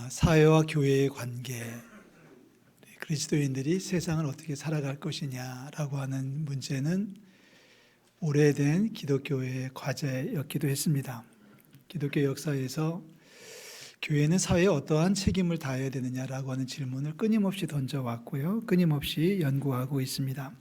사회와 교회의 관계, 그리스도인들이 세상을 어떻게 살아갈 것이냐라고 하는 문제는 오래된 기독교의 과제였기도 했습니다. 기독교 역사에서 교회는 사회에 어떠한 책임을 다해야 되느냐라고 하는 질문을 끊임없이 던져왔고요. 끊임없이 연구하고 있습니다.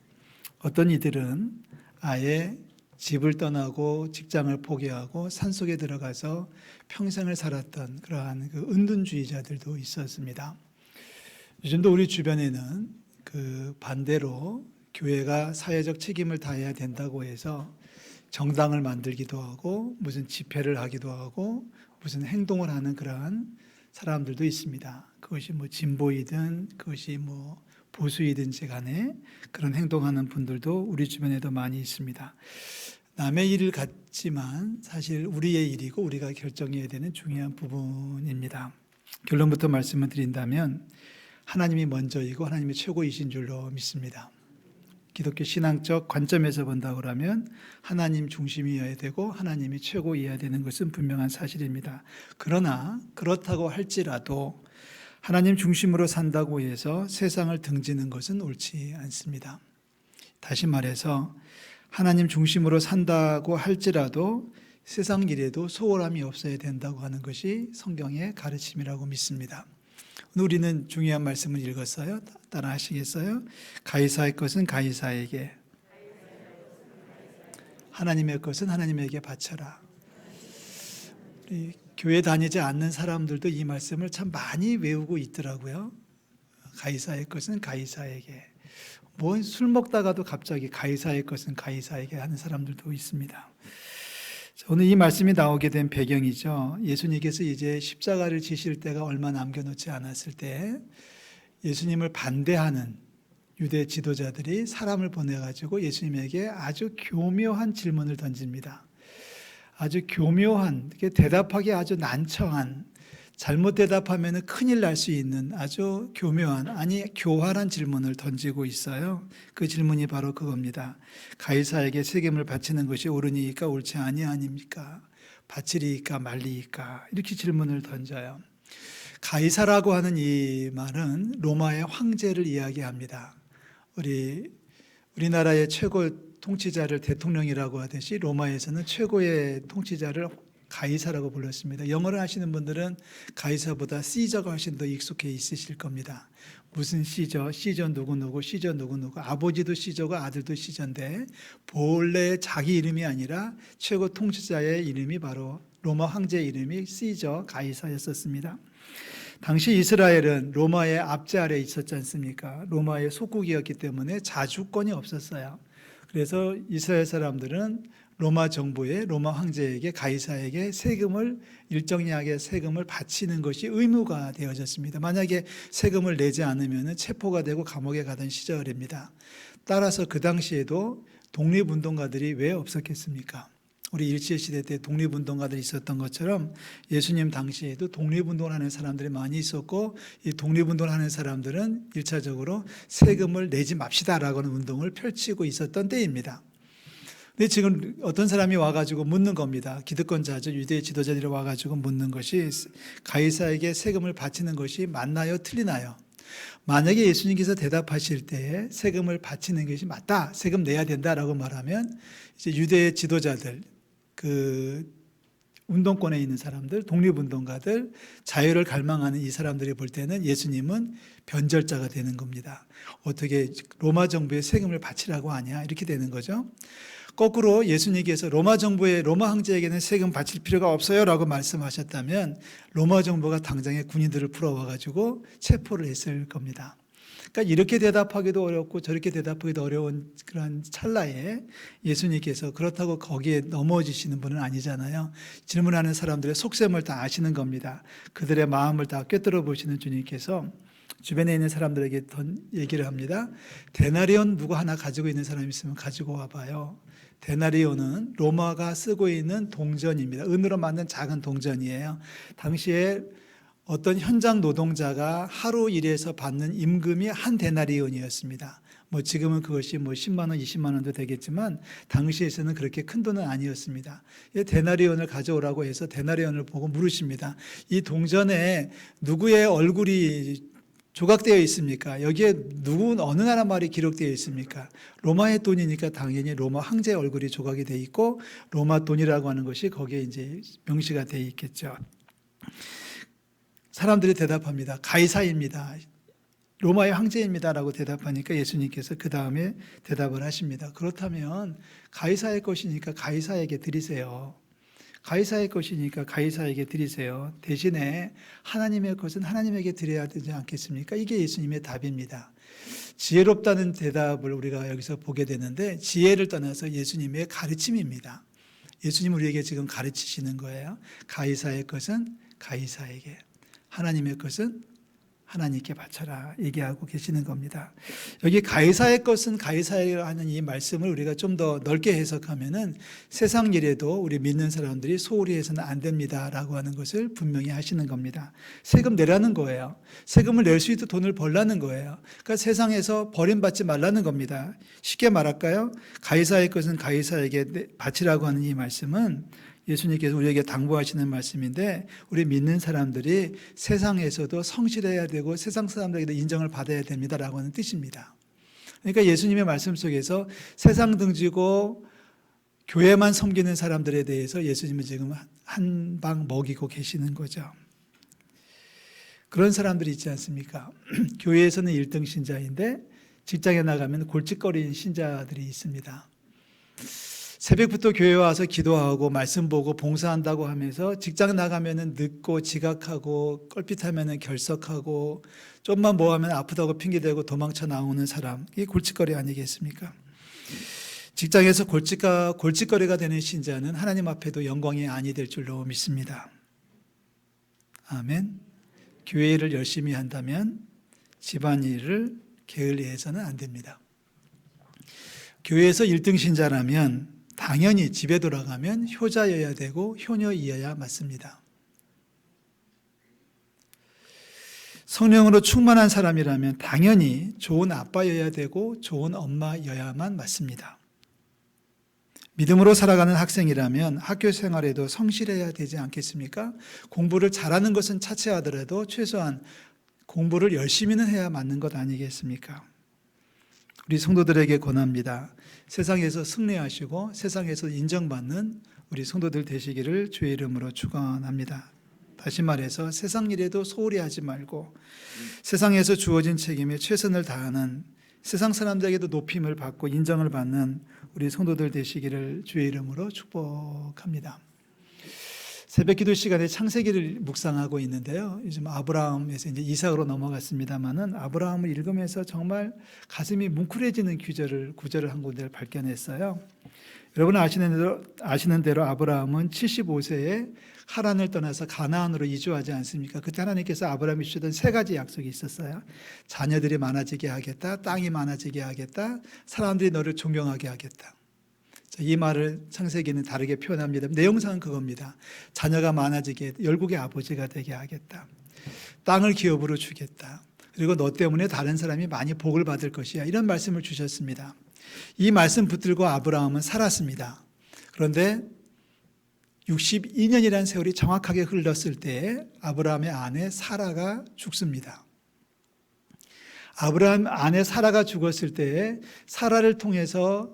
어떤 이들은 아예 집을 떠나고 직장을 포기하고 산속에 들어가서 평생을 살았던 그러한 은둔주의자들도 있었습니다. 요즘도 우리 주변에는 반대로 교회가 사회적 책임을 다해야 된다고 해서 정당을 만들기도 하고 무슨 집회를 하기도 하고 무슨 행동을 하는 그러한 사람들도 있습니다. 그것이 진보이든 그것이 보수이든지 간에 그런 행동하는 분들도 우리 주변에도 많이 있습니다. 남의 일을 갖지만 사실 우리의 일이고 우리가 결정해야 되는 중요한 부분입니다. 결론부터 말씀을 드린다면 하나님이 먼저이고 하나님이 최고이신 줄로 믿습니다. 기독교 신앙적 관점에서 본다고 하면 하나님 중심이어야 되고 하나님이 최고이어야 되는 것은 분명한 사실입니다. 그러나 그렇다고 할지라도 하나님 중심으로 산다고 해서 세상을 등지는 것은 옳지 않습니다. 다시 말해서 하나님 중심으로 산다고 할지라도 세상 일에도 소홀함이 없어야 된다고 하는 것이 성경의 가르침이라고 믿습니다. 우리는 중요한 말씀을 읽었어요. 따라 하시겠어요? 가이사의 것은 가이사에게, 하나님의 것은 하나님에게 바쳐라. 우리 교회 다니지 않는 사람들도 이 말씀을 참 많이 외우고 있더라고요. 가이사의 것은 가이사에게. 술 먹다가도 갑자기 가이사의 것은 가이사에게 하는 사람들도 있습니다. 오늘 이 말씀이 나오게 된 배경이죠. 예수님께서 이제 십자가를 지실 때가 얼마 남겨놓지 않았을 때 예수님을 반대하는 유대 지도자들이 사람을 보내가지고 예수님에게 아주 교묘한 질문을 던집니다. 아주 교묘한, 대답하기 아주 난처한, 잘못 대답하면 큰일 날 수 있는 아주 교묘한, 교활한 질문을 던지고 있어요. 그 질문이 바로 그겁니다. 가이사에게 책임을 바치는 것이 옳으니까 옳지 아니하니까? 바치리이까 말리이까? 이렇게 질문을 던져요. 가이사라고 하는 이 말은 로마의 황제를 이야기합니다. 우리나라의 최고 통치자를 대통령이라고 하듯이 로마에서는 최고의 통치자를 가이사라고 불렀습니다. 영어를 하시는 분들은 가이사보다 시저가 훨씬 더 익숙해 있으실 겁니다. 무슨 시저 누구누구, 시저 누구누구, 아버지도 시저고 아들도 시저인데 본래 자기 이름이 아니라 최고 통치자의 이름이 바로 로마 황제의 이름이 시저 가이사였었습니다. 당시 이스라엘은 로마의 압제 아래에 있었지 않습니까? 로마의 속국이었기 때문에 자주권이 없었어요. 그래서 이스라엘 사람들은 로마 정부에 로마 황제에게 가이사에게 일정량의 세금을 바치는 것이 의무가 되어졌습니다. 만약에 세금을 내지 않으면 체포가 되고 감옥에 가던 시절입니다. 따라서 그 당시에도 독립운동가들이 왜 없었겠습니까? 우리 일제시대 때 독립운동가들이 있었던 것처럼 예수님 당시에도 독립운동을 하는 사람들이 많이 있었고 이 독립운동을 하는 사람들은 1차적으로 세금을 내지 맙시다라고 하는 운동을 펼치고 있었던 때입니다. 근데 지금 어떤 사람이 와가지고 묻는 겁니다. 기득권자죠. 유대 지도자들이 와가지고 묻는 것이 가이사에게 세금을 바치는 것이 맞나요? 틀리나요? 만약에 예수님께서 대답하실 때 세금을 바치는 것이 맞다, 세금 내야 된다라고 말하면 이제 유대 지도자들, 운동권에 있는 사람들, 독립운동가들, 자유를 갈망하는 이 사람들이 볼 때는 예수님은 변절자가 되는 겁니다. 어떻게 로마 정부에 세금을 바치라고 하냐 이렇게 되는 거죠. 거꾸로 예수님께서 로마 황제에게는 세금 바칠 필요가 없어요 라고 말씀하셨다면 로마 정부가 당장에 군인들을 풀어와가지고 체포를 했을 겁니다. 그러니까 이렇게 대답하기도 어렵고 저렇게 대답하기도 어려운 그런 찰나에 예수님께서 그렇다고 거기에 넘어지시는 분은 아니잖아요. 질문하는 사람들의 속셈을 다 아시는 겁니다. 그들의 마음을 다 꿰뚫어 보시는 주님께서 주변에 있는 사람들에게 얘기를 합니다. 데나리온 누구 하나 가지고 있는 사람이 있으면 가지고 와봐요. 데나리온은 로마가 쓰고 있는 동전입니다. 은으로 만든 작은 동전이에요. 당시에 어떤 현장 노동자가 하루 일해서 받는 임금이 한 데나리온이었습니다. 뭐 지금은 그것이 뭐 10만 원, 20만 원도 되겠지만 당시에서는 그렇게 큰 돈은 아니었습니다. 데나리온을 가져오라고 해서 데나리온을 보고 물으십니다. 이 동전에 누구의 얼굴이 조각되어 있습니까? 여기에 어느 나라 말이 기록되어 있습니까? 로마의 돈이니까 당연히 로마 황제의 얼굴이 조각이 되어 있고 로마 돈이라고 하는 것이 거기에 이제 명시가 되어 있겠죠. 사람들이 대답합니다. 가이사입니다. 로마의 황제입니다라고 대답하니까 예수님께서 그 다음에 대답을 하십니다. 그렇다면 가이사의 것이니까 가이사에게 드리세요. 가이사의 것이니까 가이사에게 드리세요. 대신에 하나님의 것은 하나님에게 드려야 되지 않겠습니까? 이게 예수님의 답입니다. 지혜롭다는 대답을 우리가 여기서 보게 되는데 지혜를 떠나서 예수님의 가르침입니다. 예수님 우리에게 지금 가르치시는 거예요. 가이사의 것은 가이사에게, 하나님의 것은 하나님께 바쳐라 얘기하고 계시는 겁니다. 여기 가이사의 것은 가이사에게 하는 이 말씀을 우리가 좀 더 넓게 해석하면은 세상 일에도 우리 믿는 사람들이 소홀히 해서는 안 됩니다라고 하는 것을 분명히 하시는 겁니다. 세금 내라는 거예요. 세금을 낼 수 있도록 돈을 벌라는 거예요. 그러니까 세상에서 버림받지 말라는 겁니다. 쉽게 말할까요? 가이사의 것은 가이사에게 바치라고 하는 이 말씀은 예수님께서 우리에게 당부하시는 말씀인데 우리 믿는 사람들이 세상에서도 성실해야 되고 세상 사람들에게도 인정을 받아야 됩니다라고 하는 뜻입니다. 그러니까 예수님의 말씀 속에서 세상 등지고 교회만 섬기는 사람들에 대해서 예수님은 지금 한 방 먹이고 계시는 거죠. 그런 사람들이 있지 않습니까? 교회에서는 1등 신자인데 직장에 나가면 골칫거리인 신자들이 있습니다. 새벽부터 교회 와서 기도하고 말씀 보고 봉사한다고 하면서 직장 나가면은 늦고 지각하고 껄핏하면은 결석하고 좀만 뭐 하면 아프다고 핑계대고 도망쳐 나오는 사람, 이게 골칫거리 아니겠습니까? 직장에서 골칫거리가 되는 신자는 하나님 앞에도 영광이 아니 될 줄로 믿습니다. 아멘. 교회 일을 열심히 한다면 집안일을 게을리해서는 안 됩니다. 교회에서 1등 신자라면 당연히 집에 돌아가면 효자여야 되고 효녀이어야 맞습니다. 성령으로 충만한 사람이라면 당연히 좋은 아빠여야 되고 좋은 엄마여야만 맞습니다. 믿음으로 살아가는 학생이라면 학교 생활에도 성실해야 되지 않겠습니까? 공부를 잘하는 것은 차치하더라도 최소한 공부를 열심히는 해야 맞는 것 아니겠습니까? 우리 성도들에게 권합니다. 세상에서 승리하시고 세상에서 인정받는 우리 성도들 되시기를 주의 이름으로 축원합니다. 다시 말해서 세상 일에도 소홀히 하지 말고 세상에서 주어진 책임에 최선을 다하는, 세상 사람들에게도 높임을 받고 인정을 받는 우리 성도들 되시기를 주의 이름으로 축복합니다. 새벽기도 시간에 창세기를 묵상하고 있는데요. 요즘 아브라함에서 이제 이삭으로 넘어갔습니다만은 아브라함을 읽으면서 정말 가슴이 뭉클해지는 구절을 한 군데를 발견했어요. 여러분 아시는 대로 아브라함은 75세에 하란을 떠나서 가나안으로 이주하지 않습니까? 그때 하나님께서 아브라함이 주셨던 3가지 약속이 있었어요. 자녀들이 많아지게 하겠다, 땅이 많아지게 하겠다, 사람들이 너를 존경하게 하겠다. 이 말을 창세기는 다르게 표현합니다. 내용상은 그겁니다. 자녀가 많아지게, 열국의 아버지가 되게 하겠다. 땅을 기업으로 주겠다. 그리고 너 때문에 다른 사람이 많이 복을 받을 것이야. 이런 말씀을 주셨습니다. 이 말씀 붙들고 아브라함은 살았습니다. 그런데 62년이라는 세월이 정확하게 흘렀을 때에 아브라함의 아내 사라가 죽습니다. 아브라함 아내 사라가 죽었을 때에 사라를 통해서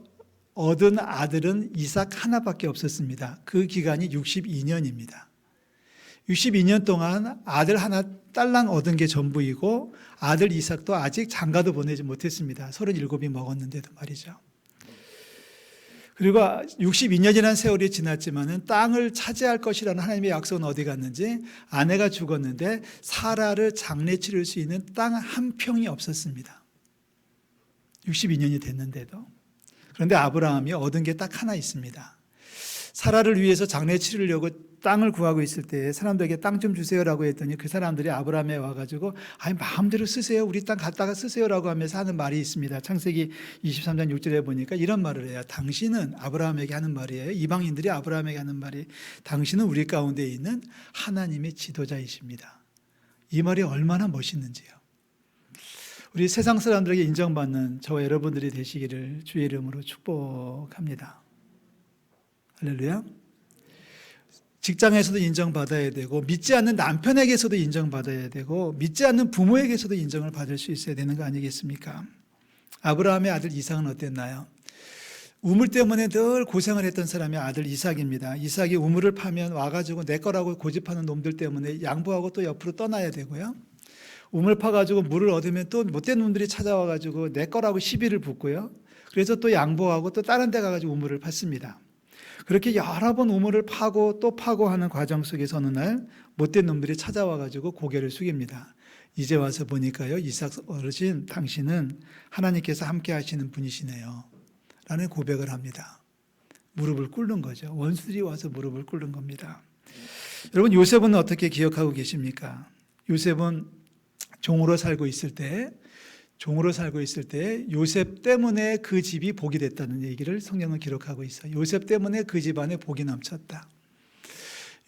얻은 아들은 이삭 하나밖에 없었습니다. 그 기간이 62년입니다. 62년 동안 아들 하나 딸랑 얻은 게 전부이고 아들 이삭도 아직 장가도 보내지 못했습니다. 37이 먹었는데도 말이죠. 그리고 62년이라는 세월이 지났지만은 땅을 차지할 것이라는 하나님의 약속은 어디 갔는지, 아내가 죽었는데 사라를 장례 치를 수 있는 땅 한 평이 없었습니다. 62년이 됐는데도. 그런데 아브라함이 얻은 게 딱 하나 있습니다. 사라를 위해서 장례 치르려고 땅을 구하고 있을 때 사람들에게 땅 좀 주세요라고 했더니 그 사람들이 아브라함에 와가지고 아니 마음대로 쓰세요, 우리 땅 갖다가 쓰세요라고 하면서 하는 말이 있습니다. 창세기 23장 6절에 보니까 이런 말을 해요. 당신은, 아브라함에게 하는 말이에요. 이방인들이 아브라함에게 하는 말이, 당신은 우리 가운데 있는 하나님의 지도자이십니다. 이 말이 얼마나 멋있는지요. 우리 세상 사람들에게 인정받는 저와 여러분들이 되시기를 주의 이름으로 축복합니다. 할렐루야. 직장에서도 인정받아야 되고, 믿지 않는 남편에게서도 인정받아야 되고, 믿지 않는 부모에게서도 인정을 받을 수 있어야 되는 거 아니겠습니까? 아브라함의 아들 이삭은 어땠나요? 우물 때문에 늘 고생을 했던 사람이 아들 이삭입니다. 이삭이 우물을 파면 와가지고 내 거라고 고집하는 놈들 때문에 양보하고 또 옆으로 떠나야 되고요. 우물 파가지고 물을 얻으면 또 못된 놈들이 찾아와가지고 내 거라고 시비를 붙고요. 그래서 또 양보하고 또 다른 데 가가지고 우물을 팠습니다. 그렇게 여러 번 우물을 파고 또 파고 하는 과정 속에서 어느 날 못된 놈들이 찾아와가지고 고개를 숙입니다. 이제 와서 보니까요, 이삭 어르신, 당신은 하나님께서 함께 하시는 분이시네요 라는 고백을 합니다. 무릎을 꿇는 거죠. 원수들이 와서 무릎을 꿇는 겁니다. 여러분, 요셉은 어떻게 기억하고 계십니까? 요셉은 종으로 살고 있을 때 요셉 때문에 그 집이 복이 됐다는 얘기를 성경은 기록하고 있어요. 요셉 때문에 그 집안에 복이 넘쳤다.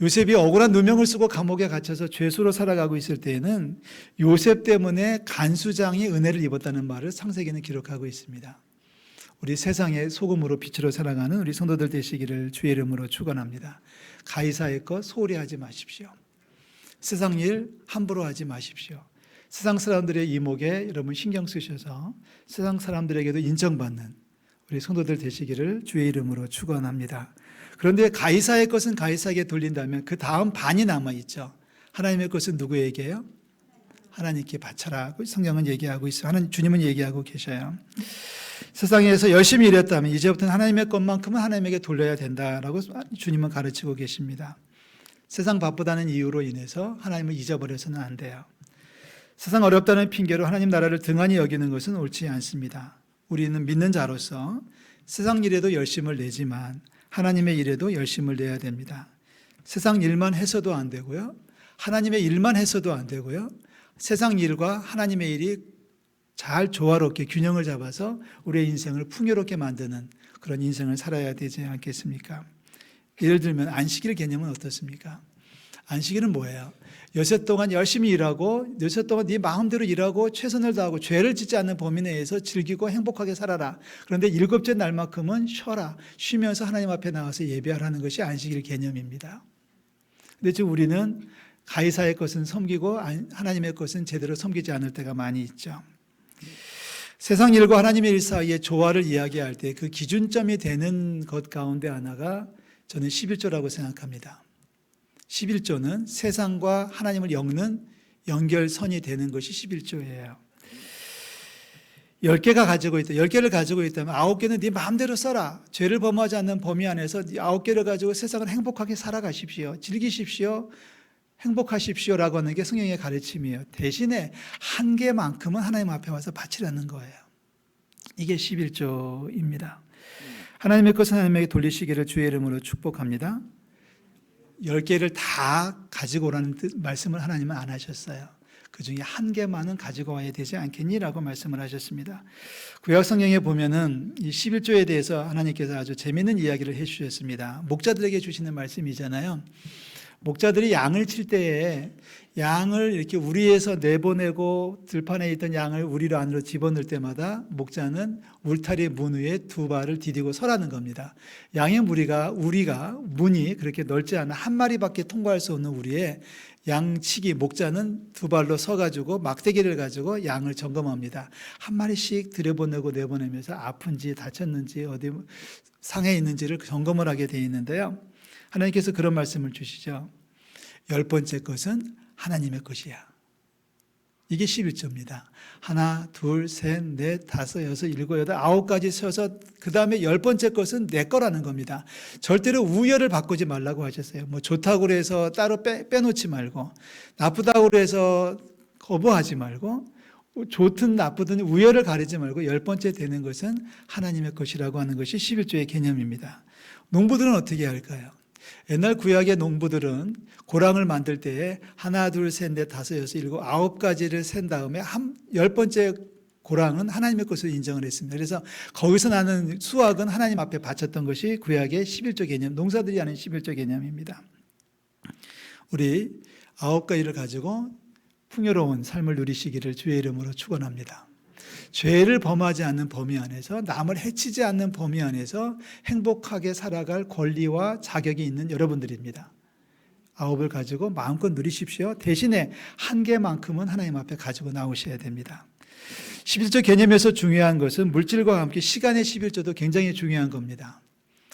요셉이 억울한 누명을 쓰고 감옥에 갇혀서 죄수로 살아가고 있을 때에는 요셉 때문에 간수장이 은혜를 입었다는 말을 창세기는 기록하고 있습니다. 우리 세상의 소금으로 빛으로 살아가는 우리 성도들 되시기를 주의 이름으로 축원합니다. 가이사의 것 소홀히 하지 마십시오. 세상 일 함부로 하지 마십시오. 세상 사람들의 이목에 여러분 신경 쓰셔서 세상 사람들에게도 인정받는 우리 성도들 되시기를 주의 이름으로 축원합니다. 그런데 가이사의 것은 가이사에게 돌린다면 그 다음 반이 남아있죠. 하나님의 것은 누구에게요? 하나님께 바쳐라. 성경은 얘기하고 있어요. 주님은 얘기하고 계셔요. 세상에서 열심히 일했다면 이제부터는 하나님의 것만큼은 하나님에게 돌려야 된다라고 주님은 가르치고 계십니다. 세상 바쁘다는 이유로 인해서 하나님을 잊어버려서는 안 돼요. 세상 어렵다는 핑계로 하나님 나라를 등한히 여기는 것은 옳지 않습니다. 우리는 믿는 자로서 세상 일에도 열심을 내지만 하나님의 일에도 열심을 내야 됩니다. 세상 일만 해서도 안 되고요. 하나님의 일만 해서도 안 되고요. 세상 일과 하나님의 일이 잘 조화롭게 균형을 잡아서 우리의 인생을 풍요롭게 만드는 그런 인생을 살아야 되지 않겠습니까? 예를 들면 안식일 개념은 어떻습니까? 안식일은 뭐예요? 여섯 동안 열심히 일하고 여섯 동안 네 마음대로 일하고 최선을 다하고 죄를 짓지 않는 범위 내에서 즐기고 행복하게 살아라. 그런데 일곱째 날만큼은 쉬어라. 쉬면서 하나님 앞에 나와서 예배하라는 것이 안식일 개념입니다. 근데 지금 우리는 가이사의 것은 섬기고 하나님의 것은 제대로 섬기지 않을 때가 많이 있죠. 세상 일과 하나님의 일 사이의 조화를 이야기할 때 그 기준점이 되는 것 가운데 하나가 저는 11조라고 생각합니다. 11조는 세상과 하나님을 엮는 연결선이 되는 것이 11조예요. 10개가 가지고 있다. 10개를 가지고 있다면 9개는 네 마음대로 써라. 죄를 범하지 않는 범위 안에서 9개를 가지고 세상을 행복하게 살아가십시오. 즐기십시오. 행복하십시오라고 하는 게 성경의 가르침이에요. 대신에 한 개만큼은 하나님 앞에 와서 바치라는 거예요. 이게 11조입니다. 하나님의 것은 하나님에게 돌리시기를 주의 이름으로 축복합니다. 10개를 다 가지고 오라는 말씀을 하나님은 안 하셨어요. 그 중에 한 개만은 가지고 와야 되지 않겠니라고 말씀을 하셨습니다. 구약 성경에 보면은 이 11조에 대해서 하나님께서 아주 재미있는 이야기를 해 주셨습니다. 목자들에게 주시는 말씀이잖아요. 목자들이 양을 칠 때에 양을 이렇게 우리에서 내보내고 들판에 있던 양을 우리로 안으로 집어넣을 때마다 목자는 울타리 문 위에 두 발을 디디고 서라는 겁니다. 양의 문이 그렇게 넓지 않아 한 마리밖에 통과할 수 없는 우리의 양치기 목자는 두 발로 서가지고 막대기를 가지고 양을 점검합니다. 한 마리씩 들여보내고 내보내면서 아픈지 다쳤는지 어디 상해 있는지를 점검을 하게 되어 있는데요. 하나님께서 그런 말씀을 주시죠. 10번째 것은 하나님의 것이야. 이게 11조입니다. 하나, 둘, 셋, 넷, 다섯, 여섯, 일곱, 여덟, 9가지 세워서 그 다음에 10번째 것은 내 거라는 겁니다. 절대로 우열을 바꾸지 말라고 하셨어요. 뭐 좋다고 해서 따로 빼놓지 말고, 나쁘다고 해서 거부하지 말고, 좋든 나쁘든 우열을 가리지 말고 10번째 되는 것은 하나님의 것이라고 하는 것이 11조의 개념입니다. 농부들은 어떻게 할까요? 옛날 구약의 농부들은 고랑을 만들 때에 하나, 둘, 셋, 넷, 다섯, 여섯, 일곱, 9가지를 센 다음에 10번째 고랑은 하나님의 것으로 인정을 했습니다. 그래서 거기서 나는 수확은 하나님 앞에 바쳤던 것이 구약의 11조 개념, 농사들이 하는 11조 개념입니다. 우리 9가지를 가지고 풍요로운 삶을 누리시기를 주의 이름으로 축원합니다. 죄를 범하지 않는 범위 안에서, 남을 해치지 않는 범위 안에서 행복하게 살아갈 권리와 자격이 있는 여러분들입니다. 9을 가지고 마음껏 누리십시오. 대신에 한계만큼은 하나님 앞에 가지고 나오셔야 됩니다. 11조 개념에서 중요한 것은 물질과 함께 시간의 11조도 굉장히 중요한 겁니다.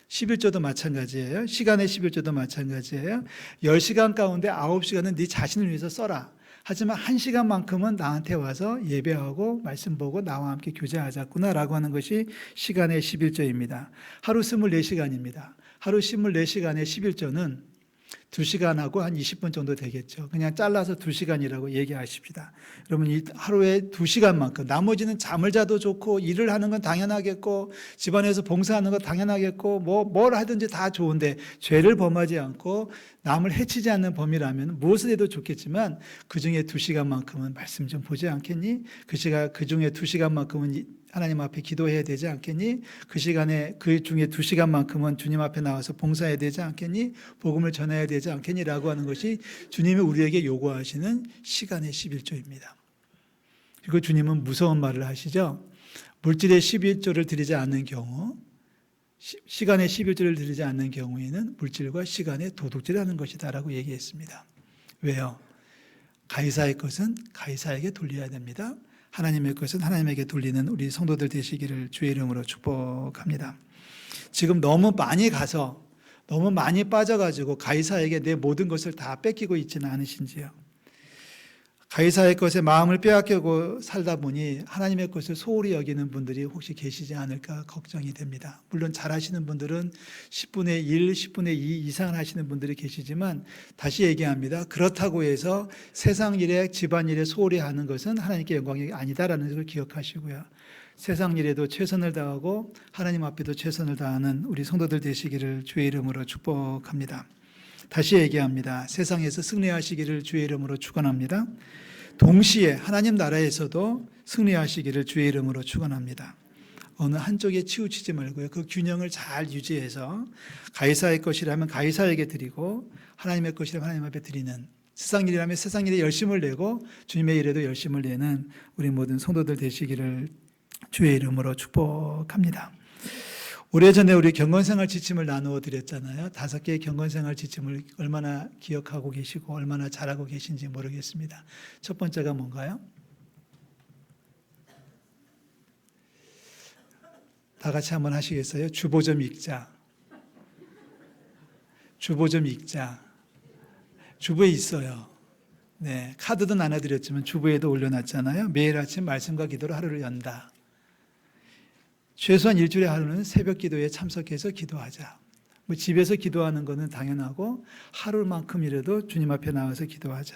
11조도 마찬가지예요. 시간의 11조도 마찬가지예요. 10시간 가운데 9시간은 네 자신을 위해서 써라. 하지만 1시간만큼은 나한테 와서 예배하고 말씀 보고 나와 함께 교제하자꾸나라고 하는 것이 시간의 11조입니다. 하루 24시간입니다. 하루 24시간의 11조는 2시간하고 한 20분 정도 되겠죠. 그냥 잘라서 2시간이라고 얘기하십시다. 여러분, 이 하루에 2시간만큼, 나머지는 잠을 자도 좋고 일을 하는 건 당연하겠고 집안에서 봉사하는 건 당연하겠고 뭘 하든지 다 좋은데, 죄를 범하지 않고 남을 해치지 않는 범위라면 무엇을 해도 좋겠지만 그 중에 2시간만큼은 말씀 좀 보지 않겠니? 그 중에 2시간만큼은 하나님 앞에 기도해야 되지 않겠니? 그 시간에 그 중에 2시간만큼은 주님 앞에 나와서 봉사해야 되지 않겠니? 복음을 전해야 되지 않겠니? 라고 하는 것이 주님이 우리에게 요구하시는 시간의 11조입니다. 그리고 주님은 무서운 말을 하시죠. 물질의 11조를 드리지 않는 경우, 시간의 11조를 드리지 않는 경우에는 물질과 시간의 도둑질하는 것이다 라고 얘기했습니다. 왜요? 가이사의 것은 가이사에게 돌려야 됩니다. 하나님의 것은 하나님에게 돌리는 우리 성도들 되시기를 주의 이름으로 축복합니다. 지금 너무 많이 가서 너무 많이 빠져가지고 가이사에게 내 모든 것을 다 뺏기고 있지는 않으신지요? 가이사의 것에 마음을 빼앗기고 살다 보니 하나님의 것을 소홀히 여기는 분들이 혹시 계시지 않을까 걱정이 됩니다. 물론 잘하시는 분들은 10분의 1, 10분의 2 이상을 하시는 분들이 계시지만 다시 얘기합니다. 그렇다고 해서 세상 일에 집안일에 소홀히 하는 것은 하나님께 영광이 아니다라는 것을 기억하시고요. 세상 일에도 최선을 다하고 하나님 앞에도 최선을 다하는 우리 성도들 되시기를 주의 이름으로 축복합니다. 다시 얘기합니다. 세상에서 승리하시기를 주의 이름으로 축원합니다. 동시에 하나님 나라에서도 승리하시기를 주의 이름으로 축원합니다. 어느 한쪽에 치우치지 말고요. 그 균형을 잘 유지해서 가이사의 것이라면 가이사에게 드리고 하나님의 것이라면 하나님 앞에 드리는, 세상 일이라면 세상 일에 열심을 내고 주님의 일에도 열심을 내는 우리 모든 성도들 되시기를 주의 이름으로 축복합니다. 오래전에 우리 경건생활 지침을 나누어 드렸잖아요. 5개의 경건생활 지침을 얼마나 기억하고 계시고 얼마나 잘하고 계신지 모르겠습니다. 첫 번째가 뭔가요? 다 같이 한번 하시겠어요? 주보 좀 읽자. 주보 좀 읽자. 주보에 있어요. 네, 카드도 나눠드렸지만 주보에도 올려놨잖아요. 매일 아침 말씀과 기도로 하루를 연다. 최소한 일주일에 하루는 새벽 기도에 참석해서 기도하자. 뭐 집에서 기도하는 것은 당연하고 하루만큼이라도 주님 앞에 나와서 기도하자.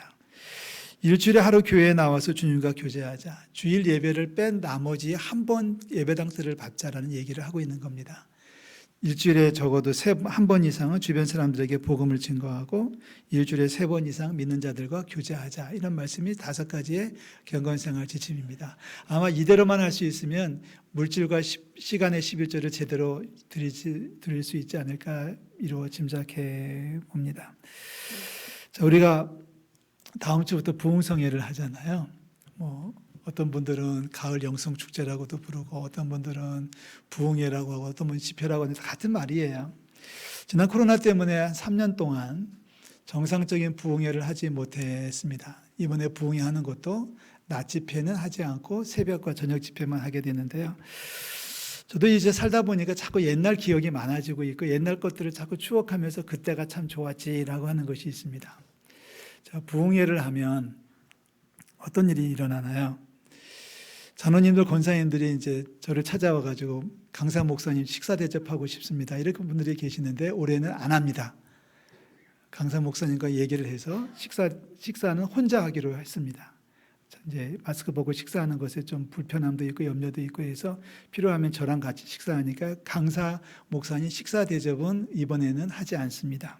일주일에 하루 교회에 나와서 주님과 교제하자. 주일 예배를 뺀 나머지 한 번 예배당 때를 받자라는 얘기를 하고 있는 겁니다. 일주일에 적어도 한 번 이상은 주변 사람들에게 복음을 증거하고 일주일에 3번 이상 믿는 자들과 교제하자. 이런 말씀이 5가지의 경건생활 지침입니다. 아마 이대로만 할 수 있으면 물질과 시간의 11조를 제대로 드릴 수 있지 않을까 이루어 짐작해 봅니다. 자, 우리가 다음 주부터 부흥성회를 하잖아요. 어떤 분들은 가을 영성 축제라고도 부르고 어떤 분들은 부흥회라고 하고 어떤 분은 집회라고 하는데 같은 말이에요. 지난 코로나 때문에 한 3년 동안 정상적인 부흥회를 하지 못했습니다. 이번에 부흥회 하는 것도 낮 집회는 하지 않고 새벽과 저녁 집회만 하게 되는데요. 저도 이제 살다 보니까 자꾸 옛날 기억이 많아지고 있고 옛날 것들을 자꾸 추억하면서 그때가 참 좋았지라고 하는 것이 있습니다. 자, 부흥회를 하면 어떤 일이 일어나나요? 장로님들, 권사님들이 이제 저를 찾아와 가지고 강사 목사님 식사 대접하고 싶습니다. 이렇게 분들이 계시는데 올해는 안 합니다. 강사 목사님과 얘기를 해서 식사는 혼자 하기로 했습니다. 이제 마스크 벗고 식사하는 것에 좀 불편함도 있고 염려도 있고 해서 필요하면 저랑 같이 식사하니까 강사 목사님 식사 대접은 이번에는 하지 않습니다.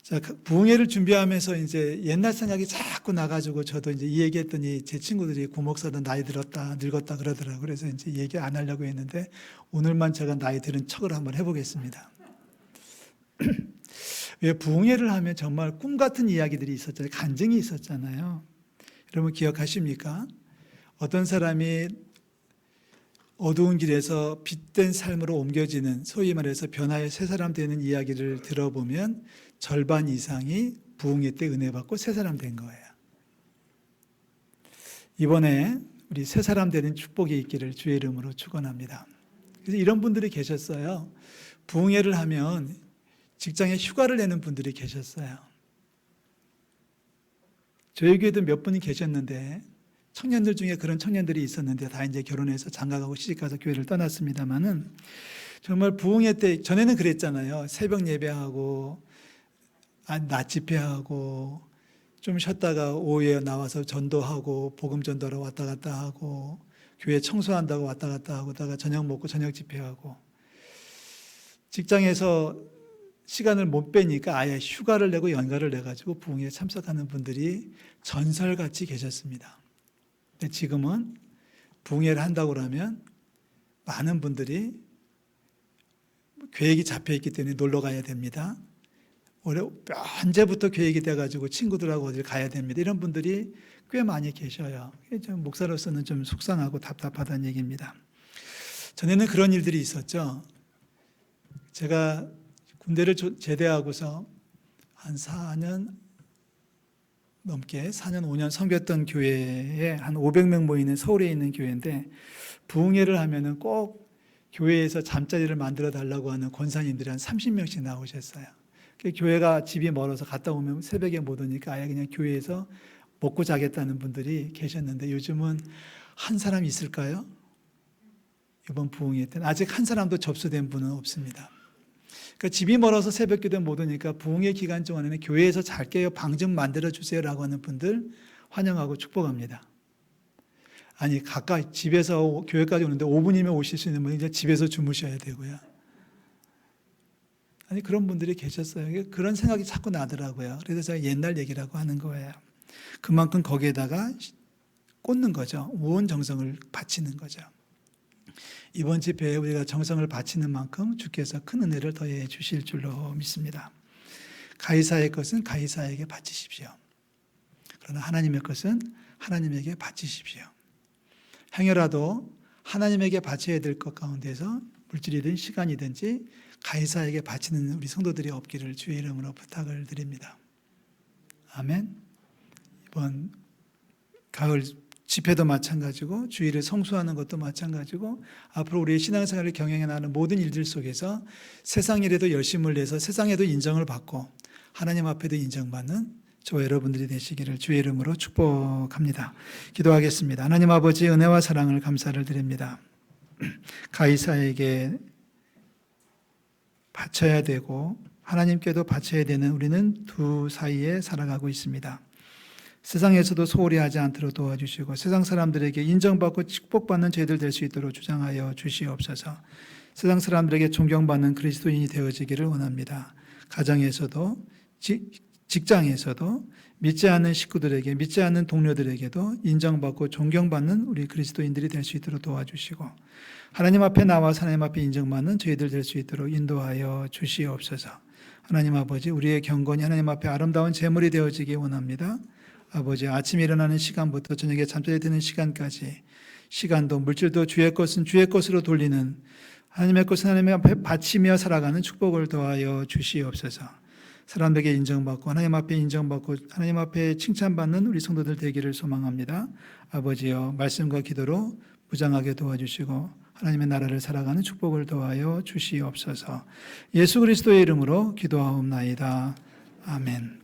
자, 부흥회를 준비하면서 이제 옛날 생각이 자꾸 나가지고 저도 이제 이 얘기했더니 제 친구들이 구목사도 나이 들었다, 늙었다 그러더라고요. 그래서 이제 얘기 안 하려고 했는데 오늘만 제가 나이 들은 척을 한번 해보겠습니다. 왜 부흥회를 하면 정말 꿈 같은 이야기들이 있었잖아요. 간증이 있었잖아요. 여러분 기억하십니까? 어떤 사람이 어두운 길에서 빛된 삶으로 옮겨지는, 소위 말해서 변화의 새 사람 되는 이야기를 들어보면 절반 이상이 부흥회 때 은혜 받고 새 사람 된 거예요. 이번에 우리 새 사람 되는 축복이 있기를 주의 이름으로 축원합니다. 그래서 이런 분들이 계셨어요. 부흥회를 하면 직장에 휴가를 내는 분들이 계셨어요. 저희 교회도 몇 분이 계셨는데, 청년들 중에 그런 청년들이 있었는데 다 이제 결혼해서 장가가고 시집가서 교회를 떠났습니다만은, 정말 부흥회 때 전에는 그랬잖아요. 새벽 예배하고 낮 집회하고 좀 쉬었다가 오후에 나와서 전도하고 복음 전도하러 왔다 갔다 하고 교회 청소한다고 왔다 갔다 하고다가 저녁 먹고 저녁 집회하고, 직장에서 시간을 못 빼니까 아예 휴가를 내고 연가를 내가지고 부흥회에 참석하는 분들이 전설같이 계셨습니다. 근데 지금은 부흥회를 한다고 그러면 많은 분들이 계획이 잡혀있기 때문에 놀러 가야 됩니다. 언제부터 계획이 돼가지고 친구들하고 어딜 가야 됩니다. 이런 분들이 꽤 많이 계셔요. 좀 목사로서는 좀 속상하고 답답하다는 얘기입니다. 전에는 그런 일들이 있었죠. 제가 군대를 제대하고서 한 4년 넘게 4년 5년 섬겼던 교회에 한 500명 모이는 서울에 있는 교회인데, 부흥회를 하면은 꼭 교회에서 잠자리를 만들어 달라고 하는 권사님들이 한 30명씩 나오셨어요. 교회가 집이 멀어서 갔다 오면 새벽에 못 오니까 아예 그냥 교회에서 먹고 자겠다는 분들이 계셨는데, 요즘은 한 사람 있을까요? 이번 부흥회 때는 아직 한 사람도 접수된 분은 없습니다. 그러니까 집이 멀어서 새벽 기도에 못 오니까 부흥회 기간 동안에는 교회에서 잘게요, 방 좀 만들어 주세요라고 하는 분들 환영하고 축복합니다. 아니, 가까이 집에서 교회까지 오는데 5분이면 오실 수 있는 분이 이제 집에서 주무셔야 되고요. 아니, 그런 분들이 계셨어요. 그런 생각이 자꾸 나더라고요. 그래서 제가 옛날 얘기라고 하는 거예요. 그만큼 거기에다가 꽂는 거죠. 온 정성을 바치는 거죠. 이번 집회에 우리가 정성을 바치는 만큼 주께서 큰 은혜를 더해 주실 줄로 믿습니다. 가이사의 것은 가이사에게 바치십시오. 그러나 하나님의 것은 하나님에게 바치십시오. 행여라도 하나님에게 바쳐야 될 것 가운데서 물질이든 시간이든지 가이사에게 바치는 우리 성도들이 없기를 주의 이름으로 부탁을 드립니다. 아멘. 이번 가을 집회도 마찬가지고 주일을 성수하는 것도 마찬가지고, 앞으로 우리의 신앙생활을 경영해 나가는 모든 일들 속에서 세상 일에도 열심을 내서 세상에도 인정을 받고 하나님 앞에도 인정받는 저와 여러분들이 되시기를 주의 이름으로 축복합니다. 기도하겠습니다. 하나님 아버지, 은혜와 사랑을 감사를 드립니다. 가이사에게 바쳐야 되고 하나님께도 바쳐야 되는 우리는 두 사이에 살아가고 있습니다. 세상에서도 소홀히 하지 않도록 도와주시고 세상 사람들에게 인정받고 축복받는 저희들 될 수 있도록 주장하여 주시옵소서. 세상 사람들에게 존경받는 그리스도인이 되어지기를 원합니다. 가정에서도 직장에서도 믿지 않는 식구들에게, 믿지 않는 동료들에게도 인정받고 존경받는 우리 그리스도인들이 될 수 있도록 도와주시고, 하나님 앞에 나와서 하나님 앞에 인정받는 저희들 될 수 있도록 인도하여 주시옵소서. 하나님 아버지, 우리의 경건이 하나님 앞에 아름다운 제물이 되어지기 원합니다. 아버지, 아침에 일어나는 시간부터 저녁에 잠자리 드는 시간까지 시간도 물질도 주의 것은 주의 것으로 돌리는, 하나님의 것은 하나님 앞에 바치며 살아가는 축복을 더하여 주시옵소서. 사람들에게 인정받고 하나님 앞에 인정받고 하나님 앞에 칭찬받는 우리 성도들 되기를 소망합니다. 아버지여, 말씀과 기도로 무장하게 도와주시고 하나님의 나라를 살아가는 축복을 더하여 주시옵소서. 예수 그리스도의 이름으로 기도하옵나이다. 아멘.